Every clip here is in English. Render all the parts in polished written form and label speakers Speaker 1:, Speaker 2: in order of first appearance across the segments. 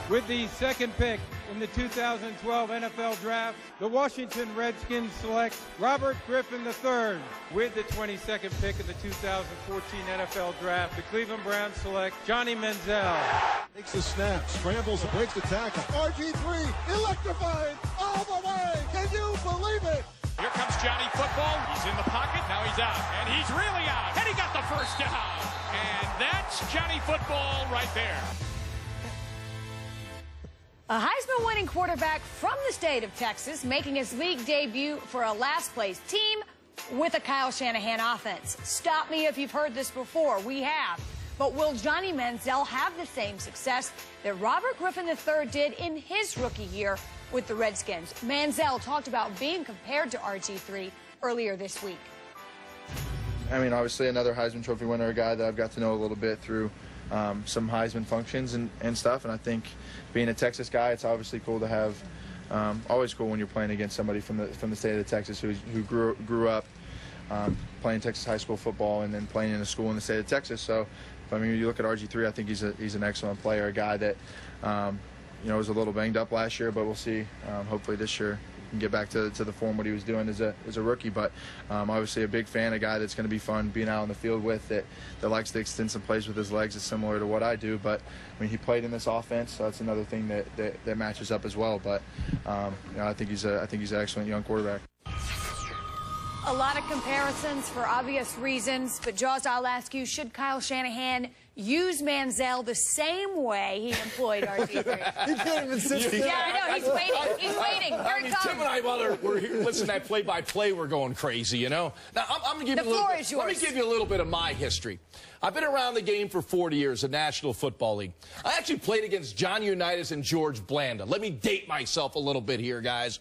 Speaker 1: With the second pick in the 2012 NFL Draft, the Washington Redskins select Robert Griffin III. With the 22nd pick in the 2014 NFL Draft, the Cleveland Browns select Johnny Manziel.
Speaker 2: Takes the snap, scrambles and breaks the tackle. RG3 electrifying all the way. Can you believe it?
Speaker 3: Here comes Johnny Football. He's in the pocket. Now he's out. And he's really out. And he got the first down. And that's Johnny Football right there.
Speaker 4: A Heisman-winning quarterback from the state of Texas making his league debut for a last-place team with a Kyle Shanahan offense. Stop me if you've heard this before. We have. But will Johnny Manziel have the same success that Robert Griffin III did in his rookie year with the Redskins? Manziel talked about being compared to RG3 earlier this week.
Speaker 5: I mean, obviously another Heisman Trophy winner, a guy that I've got to know a little bit through some Heisman functions and stuff. And I think being a Texas guy, it's obviously cool to have, always cool when you're playing against somebody from the state of Texas who grew up playing Texas high school football and then playing in a school in the state of Texas. So, I mean, you look at RG3, I think he's an excellent player, a guy that was a little banged up last year, but we'll see. Hopefully this year he can get back to the form what he was doing as a rookie. But obviously a big fan, a guy that's going to be fun being out on the field with, that likes to extend some plays with his legs. Is similar to what I do, but I mean, he played in this offense, so that's another thing that matches up as well. But I think he's an excellent young quarterback.
Speaker 4: A lot of comparisons for obvious reasons, but Jaws, I'll ask you, should Kyle Shanahan use Manziel the same way he employed RG3?
Speaker 2: He can't even sit still.
Speaker 4: Yeah, I know. He's waiting. He's waiting. Here it comes.
Speaker 6: Tim and I, while we're here, listen to that play-by-play, we're going crazy, you know? Now, I'm going to give you a little bit. Let me give you a little bit of my history. I've been around the game for 40 years, the National Football League. I actually played against John Unitas and George Blanda. Let me date myself a little bit here, guys.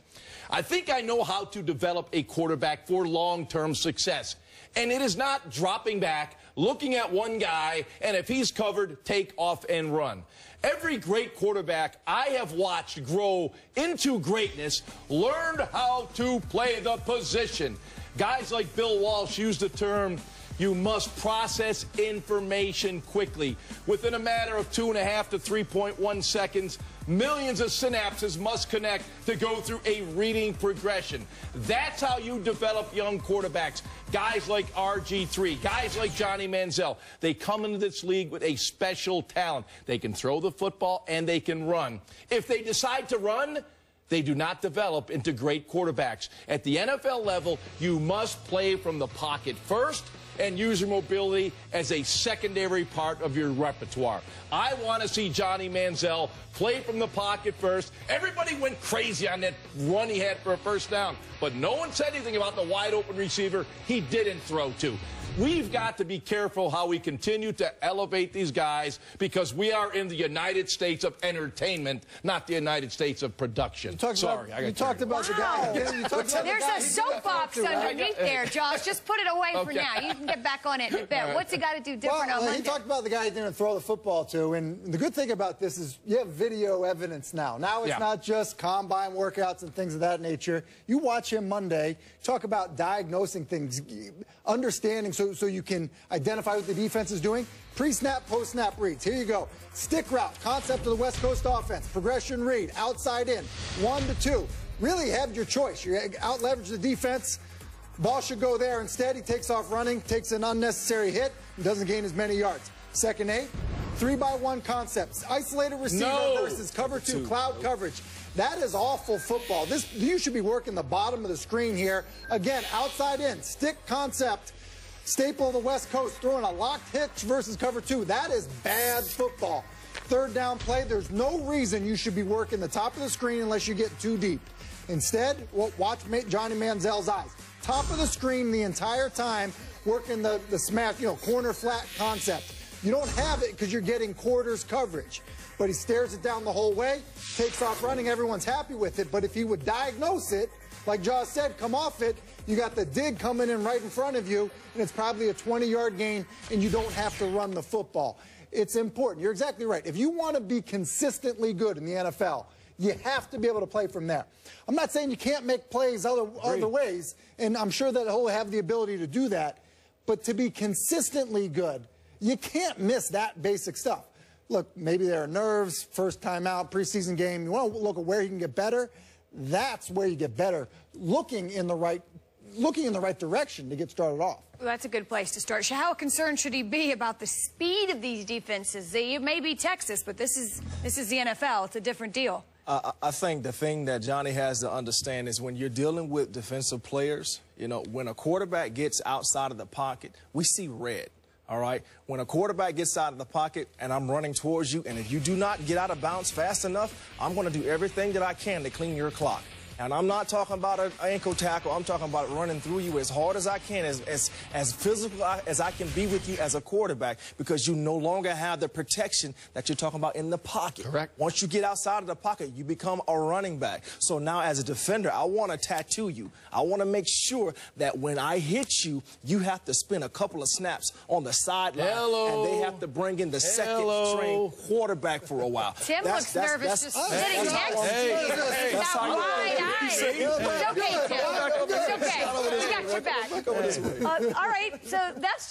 Speaker 6: I think I know how to develop a quarterback for long-term success. And it is not dropping back, looking at one guy, and if he's covered, take off and run. Every great quarterback I have watched grow into greatness learned how to play the position. Guys like Bill Walsh used the term, you must process information quickly. Within a matter of 2.5 to 3.1 seconds, millions of synapses must connect to go through a reading progression. That's how you develop young quarterbacks. Guys like RG3, guys like Johnny Manziel, they come into this league with a special talent. They can throw the football and they can run. If they decide to run, they do not develop into great quarterbacks. At the NFL level, you must play from the pocket first and use your mobility as a secondary part of your repertoire. I want to see Johnny Manziel play from the pocket first. Everybody went crazy on that run he had for a first down, but no one said anything about the wide open receiver he didn't throw to. We've got to be careful how we continue to elevate these guys because we are in the United States of entertainment, not the United States of production. Sorry,
Speaker 2: you talked about the guy.
Speaker 4: There's a soapbox underneath there, Josh. Just put it away for now. You can get back on it in a bit. What's he got to do different on Monday?
Speaker 2: He talked about the guy he didn't throw the football to, and the good thing about this is you have video evidence now. Now it's not just combine workouts and things of that nature. You watch him Monday, talk about diagnosing things, understanding so you can identify what the defense is doing. Pre-snap, post-snap reads. Here you go. Stick route, concept of the West Coast offense, progression read, outside in, 1 to 2. Really have your choice. You out-leverage the defense. Ball should go there. Instead, he takes off running, takes an unnecessary hit, and doesn't gain as many yards. Second 8, 3-by-1 concepts. Isolated receiver versus cover 2, cloud coverage. That is awful football. You should be working the bottom of the screen here. Again, outside in, stick concept. Staple of the West Coast, throwing a locked hitch versus cover 2. That is bad football. Third down play, there's no reason you should be working the top of the screen unless you get too deep. Instead, watch Johnny Manziel's eyes. Top of the screen the entire time, working the smash, corner flat concept. You don't have it because you're getting quarters coverage. But he stares it down the whole way, takes off running, everyone's happy with it. But if he would diagnose it, like Jaws said, come off it, you got the dig coming in right in front of you, and it's probably a 20-yard gain, and you don't have to run the football. It's important. You're exactly right. If you want to be consistently good in the NFL, you have to be able to play from there. I'm not saying you can't make plays other ways, and I'm sure that he'll have the ability to do that, but to be consistently good, you can't miss that basic stuff. look, maybe there are nerves, first time out, preseason game. You want to look at where he can get better. That's where you get better, looking in the right direction to get started off.
Speaker 4: Well, that's a good place to start. How concerned should he be about the speed of these defenses? It may be Texas, but this is the NFL. It's a different deal.
Speaker 7: I think the thing that Johnny has to understand is when you're dealing with defensive players, you know, when a quarterback gets outside of the pocket, we see red. All right? When a quarterback gets out of the pocket and I'm running towards you, and if you do not get out of bounds fast enough, I'm going to do everything that I can to clean your clock. And I'm not talking about an ankle tackle. I'm talking about running through you as hard as I can, as physical as I can be with you as a quarterback, because you no longer have the protection that you're talking about in the pocket.
Speaker 6: Correct.
Speaker 7: Once you get outside of the pocket, you become a running back. So now as a defender, I want to tattoo you. I want to make sure that when I hit you, you have to spend a couple of snaps on the sideline.
Speaker 6: Hello.
Speaker 7: And they have to bring in the second-string quarterback for a while.
Speaker 4: Tim looks nervous just sitting next to you. He's got wide eyes. It's okay, Tim. It's okay. We got your back. All right, so that's